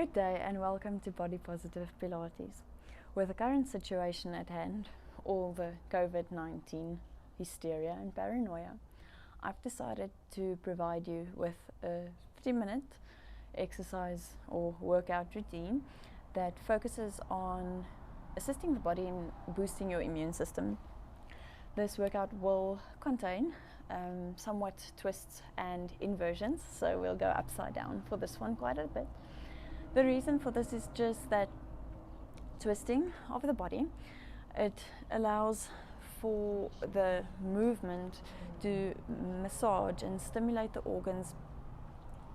Good day and welcome to Body Positive Pilates. With the current situation at hand, all the COVID-19 hysteria and paranoia, I've decided to provide you with a 50-minute exercise or workout routine that focuses on assisting the body in boosting your immune system. This workout will contain somewhat twists and inversions, so we'll go upside down for this one quite a bit. The reason for this is just that twisting of the body, it allows for the movement to massage and stimulate the organs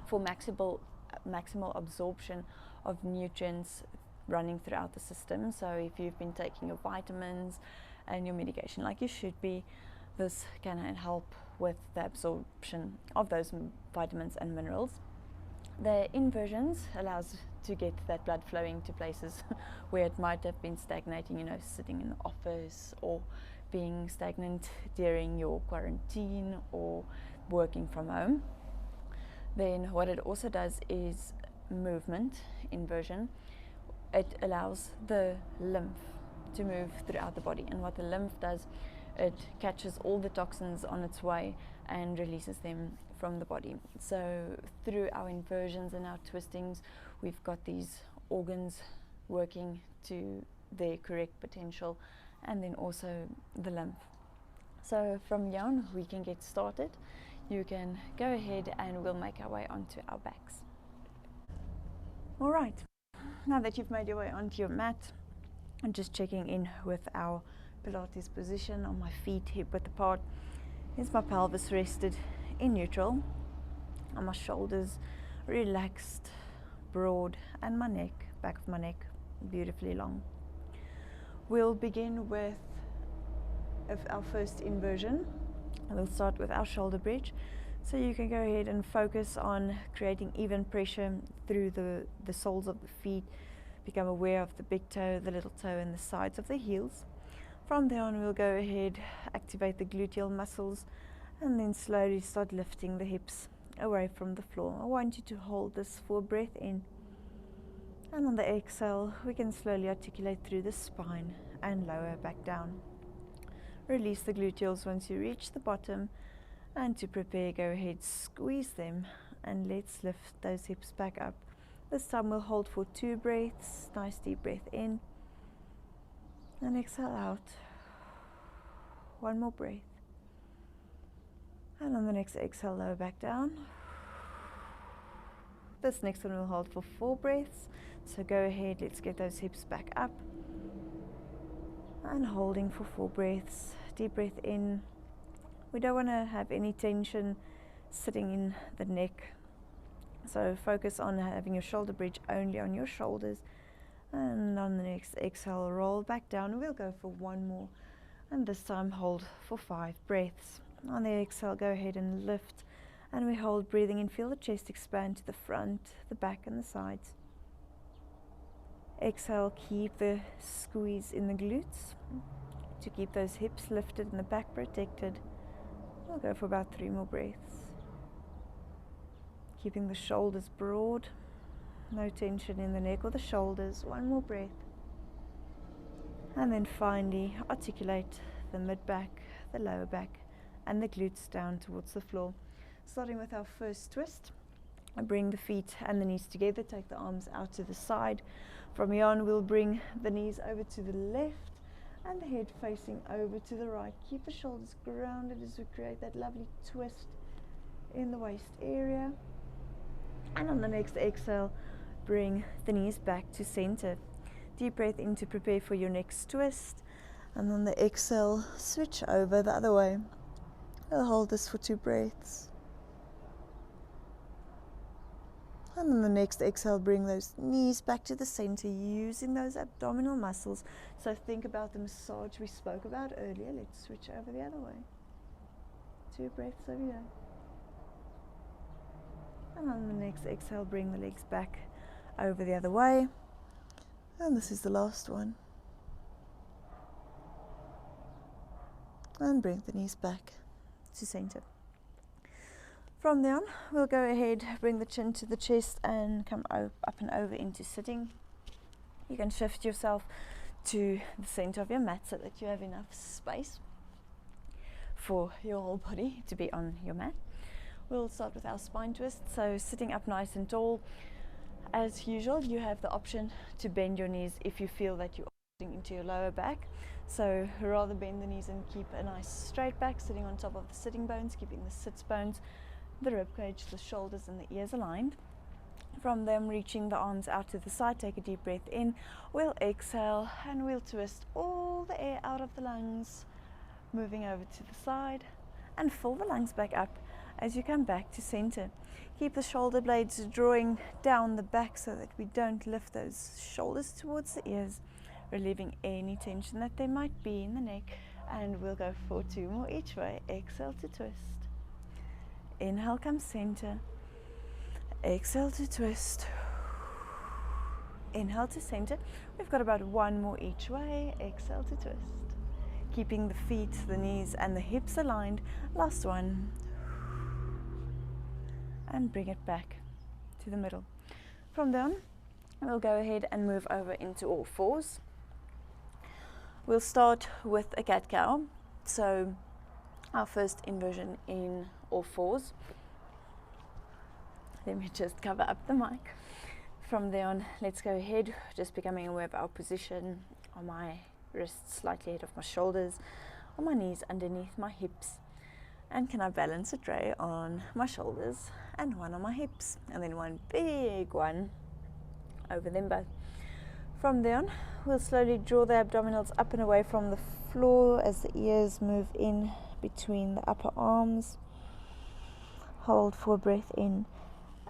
for maximal absorption of nutrients running throughout the system. So if you've been taking your vitamins and your medication like you should be, this can help with the absorption of those vitamins and minerals. The inversions allows to get that blood flowing to places where it might have been stagnating, sitting in the office or being stagnant during your quarantine or working from home. Then what it also does is movement inversion. It allows the lymph to move throughout the body, and what the lymph does, it catches all the toxins on its way and releases them from the body. So through our inversions and our twistings, we've got these organs working to their correct potential, and then also the lymph. So from here on, we can get started. You can go ahead and we'll make our way onto our backs. All right, now that you've made your way onto your mat, I'm just checking in with our Pilates position on my feet hip width apart. Is my pelvis rested in neutral, and my shoulders relaxed, broad, and my neck, back of my neck, beautifully long. We'll begin with our first inversion. We'll start with our shoulder bridge. So you can go ahead and focus on creating even pressure through the soles of the feet. Become aware of the big toe, the little toe, and the sides of the heels. From there on, we'll go ahead, activate the gluteal muscles, and then slowly start lifting the hips away from the floor. I want you to hold this for a breath in. And on the exhale, we can slowly articulate through the spine and lower back down. Release the gluteals once you reach the bottom, and to prepare, go ahead, squeeze them, and let's lift those hips back up. This time we'll hold for 2 breaths. Nice deep breath in and exhale out. 1 more breath, and on the next exhale, lower back down. This next one we'll hold for 4 breaths. So go ahead, let's get those hips back up and holding for 4 breaths. Deep breath in. We don't want to have any tension sitting in the neck, so focus on having your shoulder bridge only on your shoulders. And on the next exhale, roll back down. We'll go for 1 more, and this time hold for 5 breaths. On the exhale, go ahead and lift, and we hold, breathing in. Feel the chest expand to the front, the back, and the sides. Exhale, keep the squeeze in the glutes to keep those hips lifted and the back protected. We'll go for about 3 more breaths. Keeping the shoulders broad, no tension in the neck or the shoulders. 1 more breath. And then finally, articulate the mid-back, the lower back, and the glutes down towards the floor. Starting with our first twist, I bring the feet and the knees together, take the arms out to the side. From here on, we'll bring the knees over to the left and the head facing over to the right. Keep the shoulders grounded as we create that lovely twist in the waist area. And on the next exhale, bring the knees back to center. Deep breath in to prepare for your next twist. And on the exhale, switch over the other way. I'll hold this for 2 breaths. And on the next exhale, bring those knees back to the center, using those abdominal muscles. So think about the massage we spoke about earlier. Let's switch over the other way. 2 breaths over here. And on the next exhale, bring the legs back over the other way. And this is the last one. And bring the knees back to center. From there on, we'll go ahead, bring the chin to the chest and come up and over into sitting. You can shift yourself to the center of your mat so that you have enough space for your whole body to be on your mat. We'll start with our spine twist, so sitting up nice and tall. As usual, you have the option to bend your knees if you feel that you're sitting into your lower back. So rather bend the knees and keep a nice straight back, sitting on top of the sitting bones, keeping the sits bones, the rib cage, the shoulders and the ears aligned. From them, reaching the arms out to the side, take a deep breath in. We'll exhale and we'll twist all the air out of the lungs, moving over to the side, and fill the lungs back up as you come back to center. Keep the shoulder blades drawing down the back so that we don't lift those shoulders towards the ears, relieving any tension that there might be in the neck. And we'll go for 2 more each way. Exhale to twist. Inhale, come center. Exhale to twist. Inhale to center. We've got about 1 more each way. Exhale to twist. Keeping the feet, the knees and the hips aligned. Last one. And bring it back to the middle. From there on, we'll go ahead and move over into all fours. We'll start with a cat-cow. So our first inversion in all fours. Let me just cover up the mic. From there on, let's go ahead, just becoming aware of our position on my wrists slightly ahead of my shoulders, on my knees underneath my hips. And can I balance a tray on my shoulders and one on my hips, and then one big one over them both. From there on, we'll slowly draw the abdominals up and away from the floor as the ears move in between the upper arms. Hold for a breath in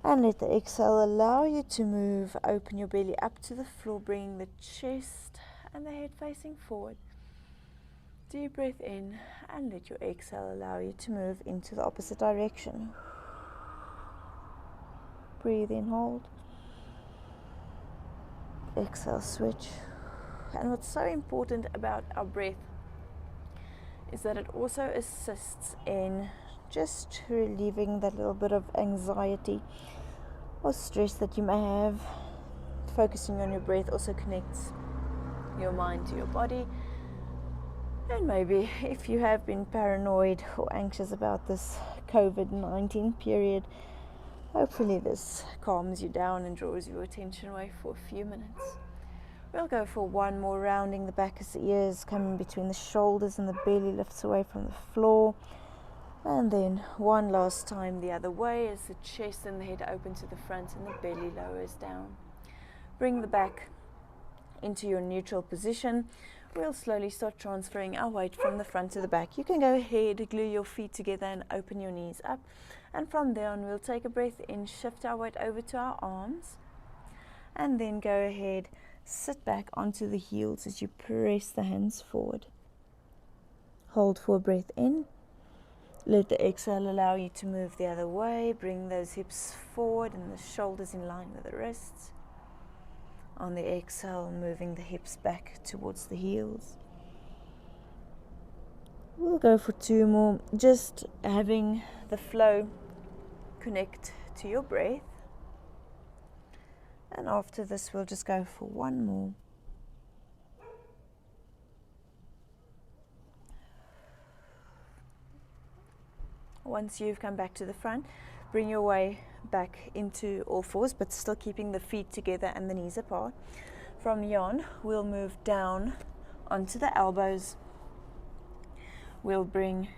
and let the exhale allow you to move. Open your belly up to the floor, bringing the chest and the head facing forward. Deep breath in and let your exhale allow you to move into the opposite direction. Breathe in, hold. Exhale, switch. And what's so important about our breath is that it also assists in just relieving that little bit of anxiety or stress that you may have. Focusing on your breath also connects your mind to your body. And maybe if you have been paranoid or anxious about this COVID-19 period, hopefully this calms you down and draws your attention away for a few minutes. We'll go for 1 more, rounding the back as the ears come in between the shoulders and the belly lifts away from the floor. And then 1 last time the other way as the chest and the head open to the front and the belly lowers down. Bring the back into your neutral position. We'll slowly start transferring our weight from the front to the back. You can go ahead, glue your feet together and open your knees up. And from there on, we'll take a breath in, shift our weight over to our arms. And then go ahead, sit back onto the heels as you press the hands forward. Hold for a breath in. Let the exhale allow you to move the other way. Bring those hips forward and the shoulders in line with the wrists. On the exhale, moving the hips back towards the heels. We'll go for 2 more, just having the flow connect to your breath. And after this, we'll just go for 1 more. Once you've come back to the front, bring your way back into all fours, but still keeping the feet together and the knees apart. From yon, we'll move down onto the elbows. We'll bring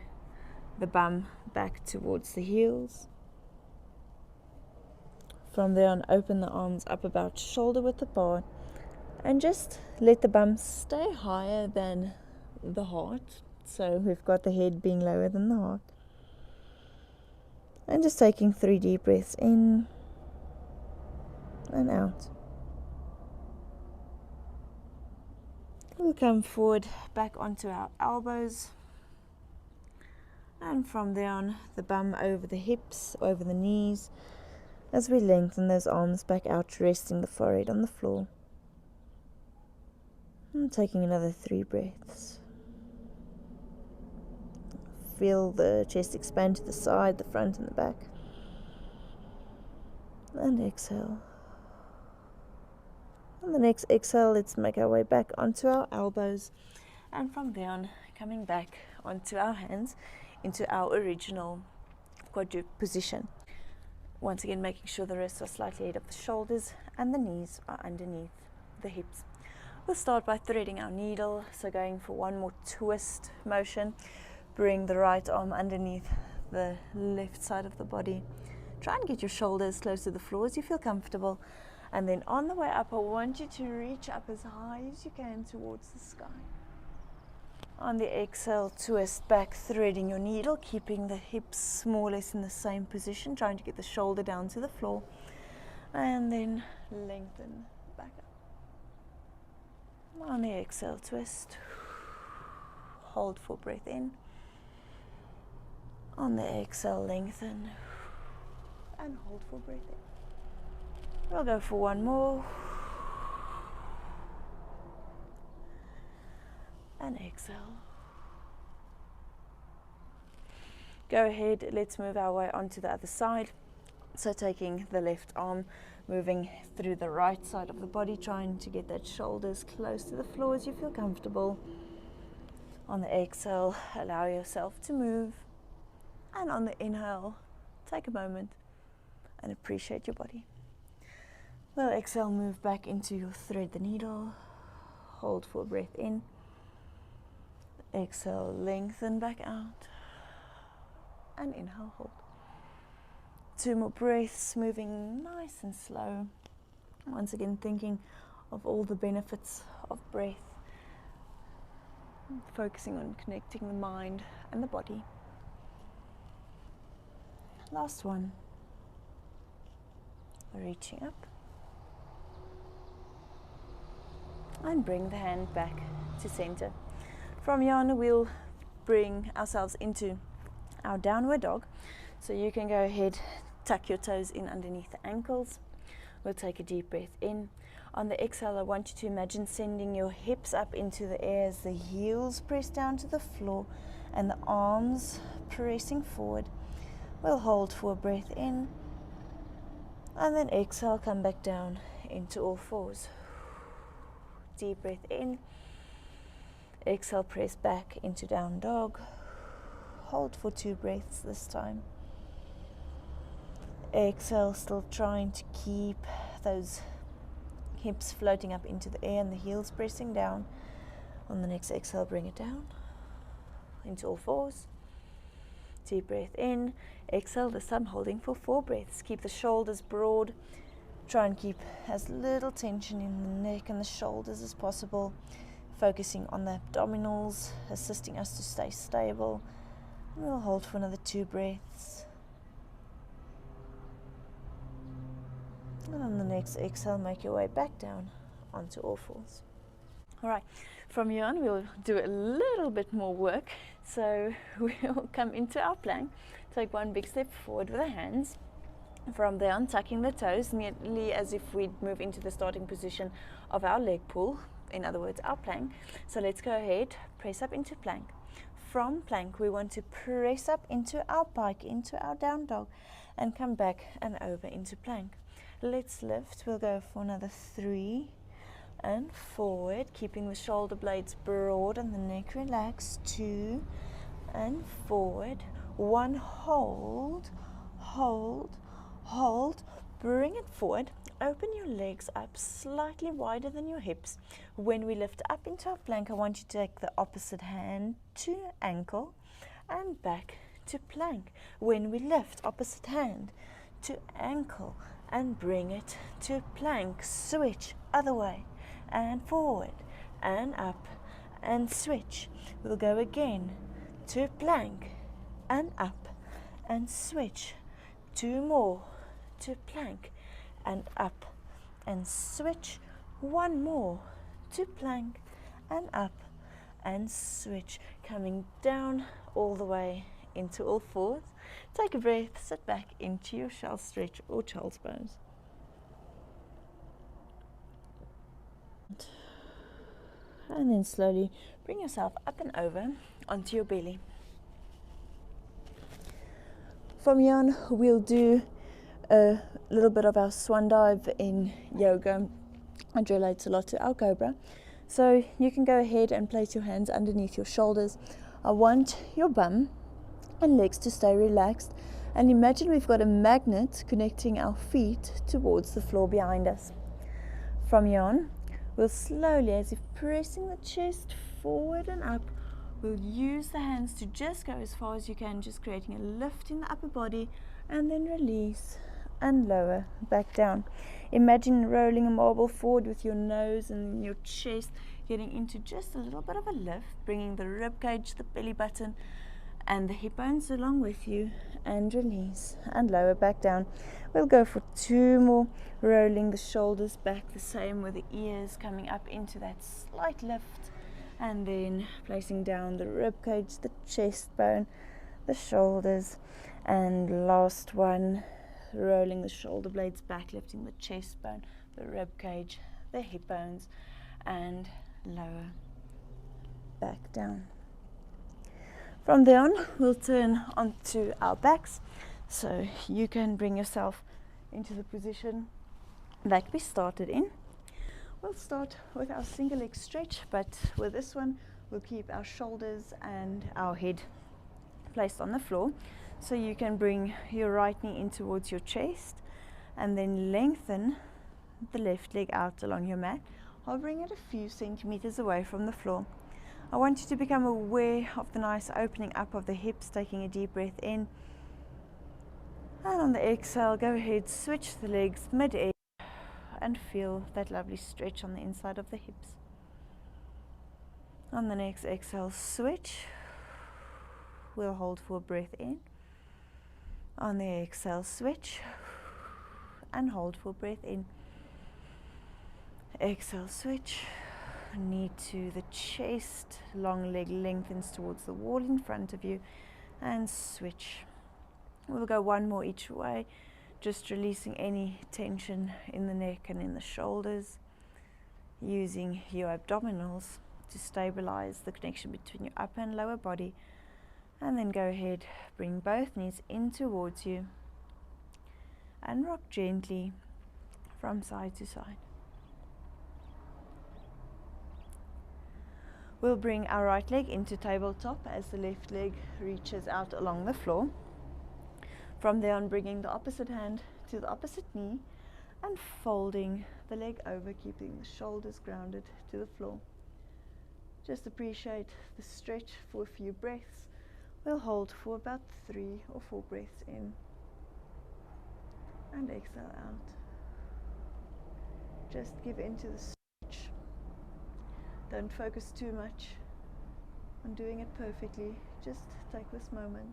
the bum back towards the heels. From there on, open the arms up about shoulder width apart and just let the bum stay higher than the heart. So we've got the head being lower than the heart. And just taking 3 deep breaths in and out. We'll come forward back onto our elbows. And from there on, the bum over the hips, over the knees, as we lengthen those arms back out, resting the forehead on the floor. And taking another 3 breaths. Feel the chest expand to the side, the front and the back. and exhale. On the next exhale, let's make our way back onto our elbows, and from there on, coming back onto our hands into our original quadruped position. Once again, making sure the wrists are slightly ahead of the shoulders and the knees are underneath the hips. We'll start by threading our needle, so going for one more twist motion. Bring the right arm underneath the left side of the body. Try and get your shoulders close to the floor as you feel comfortable. And then on the way up, I want you to reach up as high as you can towards the sky. On the exhale, twist back, threading your needle, keeping the hips more or less in the same position, trying to get the shoulder down to the floor. And then lengthen back up. On the exhale, twist. Hold for breath in. On the exhale, lengthen. And hold for breath in. We'll go for one more. And exhale. Go ahead, let's move our way onto the other side. So taking the left arm, moving through the right side of the body, trying to get that shoulders close to the floor as you feel comfortable. On the exhale, allow yourself to move. And on the inhale, take a moment and appreciate your body. We'll exhale, move back into your thread the needle. Hold for breath in. Exhale, lengthen back out. And inhale, hold. 2 more breaths, moving nice and slow. Once again, thinking of all the benefits of breath. Focusing on connecting the mind and the body. Last one. Reaching up. And bring the hand back to center. From here on, we'll bring ourselves into our downward dog. So you can go ahead, tuck your toes in underneath the ankles. We'll take a deep breath in. On the exhale, I want you to imagine sending your hips up into the air as the heels press down to the floor and the arms pressing forward. We'll hold for a breath in. And then exhale, come back down into all fours. Deep breath in. Exhale, press back into down dog. Hold for 2 breaths this time. Exhale, still trying to keep those hips floating up into the air and the heels pressing down. On the next exhale, bring it down into all fours. Deep breath in. Exhale, this time holding for 4 breaths. Keep the shoulders broad. Try and keep as little tension in the neck and the shoulders as possible. Focusing on the abdominals, assisting us to stay stable. We'll hold for another 2 breaths. And on the next exhale, make your way back down onto all fours. All right, from here on, we'll do a little bit more work. So we'll come into our plank, take one big step forward with the hands. From there on, tucking the toes, nearly as if we'd move into the starting position of our leg pull, in other words, our plank. So let's go ahead, press up into plank. From plank, we want to press up into our pike, into our down dog, and come back and over into plank. Let's lift. We'll go for another 3 and forward, keeping the shoulder blades broad and the neck relaxed. 2 and forward. 1, hold, hold, hold. Bring it forward. Open your legs up slightly wider than your hips. When we lift up into our plank, I want you to take the opposite hand to ankle and back to plank. When we lift, opposite hand to ankle and bring it to plank. Switch other way and forward and up and switch. We'll go again to plank and up and switch. 2 more to plank and up and switch. 1 more to plank and up and switch. Coming down all the way into all fours. Take a breath, sit back into your shell stretch or child's pose. And then slowly bring yourself up and over onto your belly. From here on, we'll do a little bit of our swan dive in yoga. It relates a lot to our cobra. So you can go ahead and place your hands underneath your shoulders. I want your bum and legs to stay relaxed, and imagine we've got a magnet connecting our feet towards the floor behind us. From here on, we'll slowly, as if pressing the chest forward and up, we'll use the hands to just go as far as you can, just creating a lift in the upper body, and then release and lower back down. Imagine rolling a marble forward with your nose and your chest getting into just a little bit of a lift, bringing the rib cage, the belly button, and the hip bones along with you, and release and lower back down. We'll go for 2 more, rolling the shoulders back, the same with the ears coming up into that slight lift, and then placing down the rib cage, the chest bone, the shoulders, and last one, rolling the shoulder blades back, lifting the chest bone, the rib cage, the hip bones, and lower back down. From there on, we'll turn onto our backs, so you can bring yourself into the position that we started in. We'll start with our single leg stretch, but with this one, we'll keep our shoulders and our head placed on the floor. So you can bring your right knee in towards your chest, and then lengthen the left leg out along your mat, hovering it a few centimeters away from the floor. I want you to become aware of the nice opening up of the hips, taking a deep breath in. And on the exhale, go ahead, switch the legs mid-air and feel that lovely stretch on the inside of the hips. On the next exhale, switch. We'll hold for a breath in. On the exhale, switch and hold for a breath in. Exhale, switch. Knee to the chest, long leg lengthens towards the wall in front of you, and switch. We'll go 1 more each way, just releasing any tension in the neck and in the shoulders, using your abdominals to stabilize the connection between your upper and lower body. And then go ahead, bring both knees in towards you and rock gently from side to side. We'll bring our right leg into tabletop as the left leg reaches out along the floor. From there on, bringing the opposite hand to the opposite knee and folding the leg over, keeping the shoulders grounded to the floor. Just appreciate the stretch for a few breaths. We'll hold for about 3 or 4 breaths in and exhale out. Just give into the stretch. Don't focus too much on doing it perfectly. Just take this moment.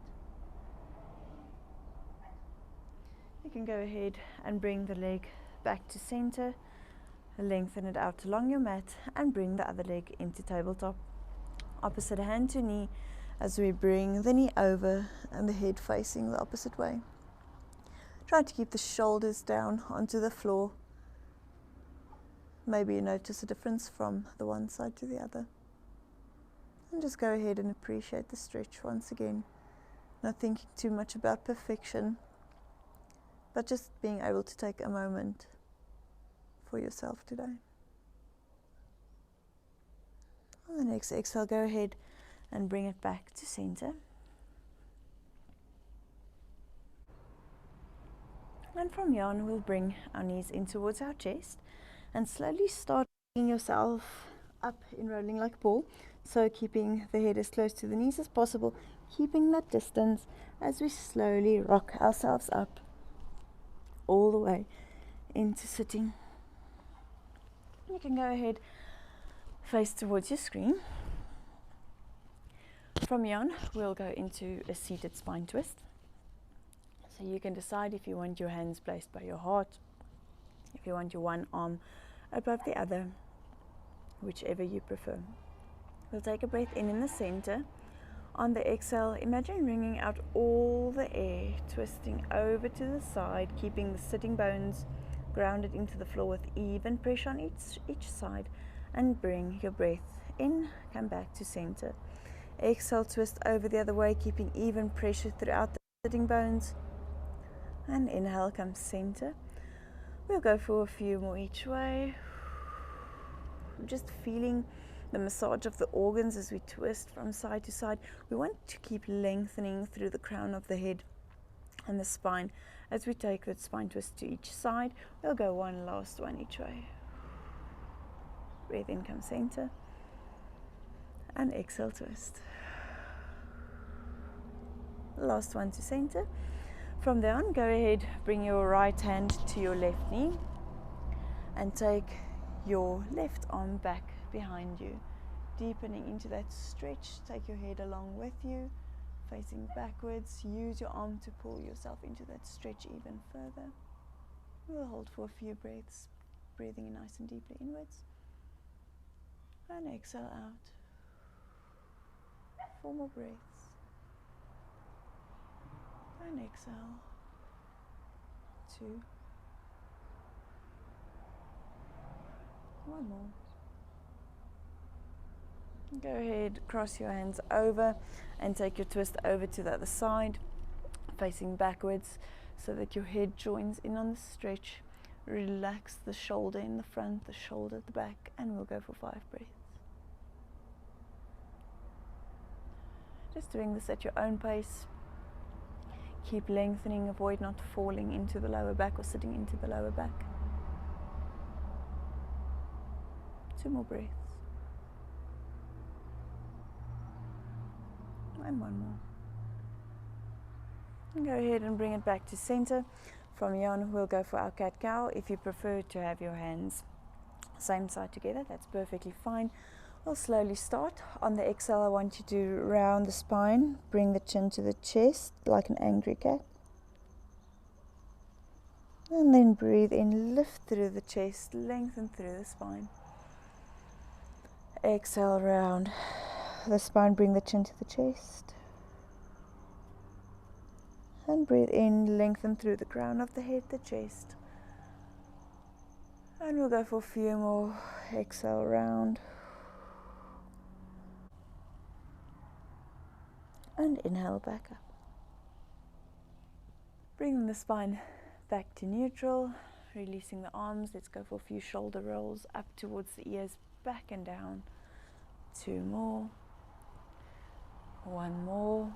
You can go ahead and bring the leg back to center, lengthen it out along your mat, and bring the other leg into tabletop. Opposite hand to knee as we bring the knee over and the head facing the opposite way. Try to keep the shoulders down onto the floor. Maybe you notice a difference from the one side to the other. And just go ahead and appreciate the stretch once again. Not thinking too much about perfection, but just being able to take a moment for yourself today. On the next exhale, go ahead and bring it back to center. And from here on, we'll bring our knees in towards our chest and slowly start picking yourself up in rolling like a ball. So keeping the head as close to the knees as possible, keeping that distance as we slowly rock ourselves up all the way into sitting. You can go ahead, face towards your screen. From here on, we'll go into a seated spine twist. So you can decide if you want your hands placed by your heart, if you want your one arm above the other, whichever you prefer. We'll take a breath in the center. On the exhale, imagine wringing out all the air, twisting over to the side, keeping the sitting bones grounded into the floor with even pressure on each side, and bring your breath in, come back to center. Exhale, twist over the other way, keeping even pressure throughout the sitting bones, And inhale, come center. We'll go for a few more each way. Just feeling the massage of the organs as we twist from side to side. We want to keep lengthening through the crown of the head and the spine. As we take that spine twist to each side, we'll go one last one each way. Breathe in, come center. And exhale, twist. Last one to center. From there on, go ahead, bring your right hand to your left knee and take your left arm back behind you, deepening into that stretch. Take your head along with you, facing backwards. Use your arm to pull yourself into that stretch even further. We'll hold for a few breaths, breathing in nice and deeply inwards. And exhale out. 4 more breaths. And exhale. 2. 1 more. Go ahead, cross your hands over and take your twist over to the other side, facing backwards so that your head joins in on the stretch. Relax the shoulder in the front, the shoulder at the back, and we'll go for 5 breaths. Just doing this at your own pace. Keep lengthening, avoid not falling into the lower back or sitting into the lower back. 2 more breaths. And 1 more. And go ahead and bring it back to center. From here on, we'll go for our cat-cow. If you prefer to have your hands same side together, that's perfectly fine. We'll slowly start. On the exhale, I want you to round the spine, bring the chin to the chest like an angry cat. And then breathe in, lift through the chest, lengthen through the spine. Exhale, round the spine, bring the chin to the chest. And breathe in, lengthen through the crown of the head, the chest. And we'll go for a few more. Exhale, round. And inhale back up. Bring the spine back to neutral, releasing the arms. Let's go for a few shoulder rolls up towards the ears, back and down. 2 more. 1 more.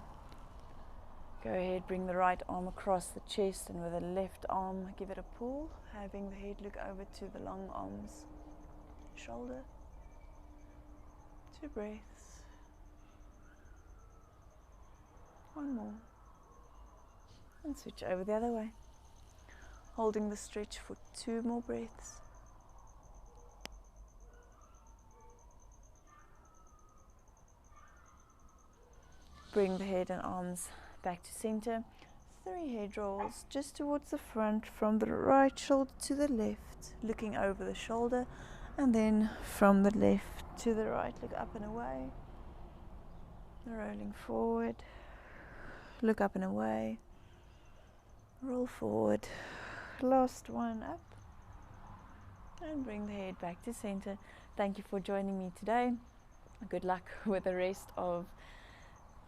Go ahead, bring the right arm across the chest and with the left arm give it a pull, having the head look over to the long arms, shoulder. 2 breaths. 1 more. And switch over the other way. Holding the stretch for 2 more breaths. Bring the head and arms back to center. 3 head rolls just towards the front, from the right shoulder to the left, looking over the shoulder, and then from the left to the right, look up and away. Rolling forward, look up and away, roll forward. Last one, up, and bring the head back to center. Thank you for joining me today. Good luck with the rest of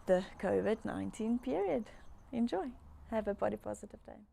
the COVID-19 period. Enjoy. Have a body positive day.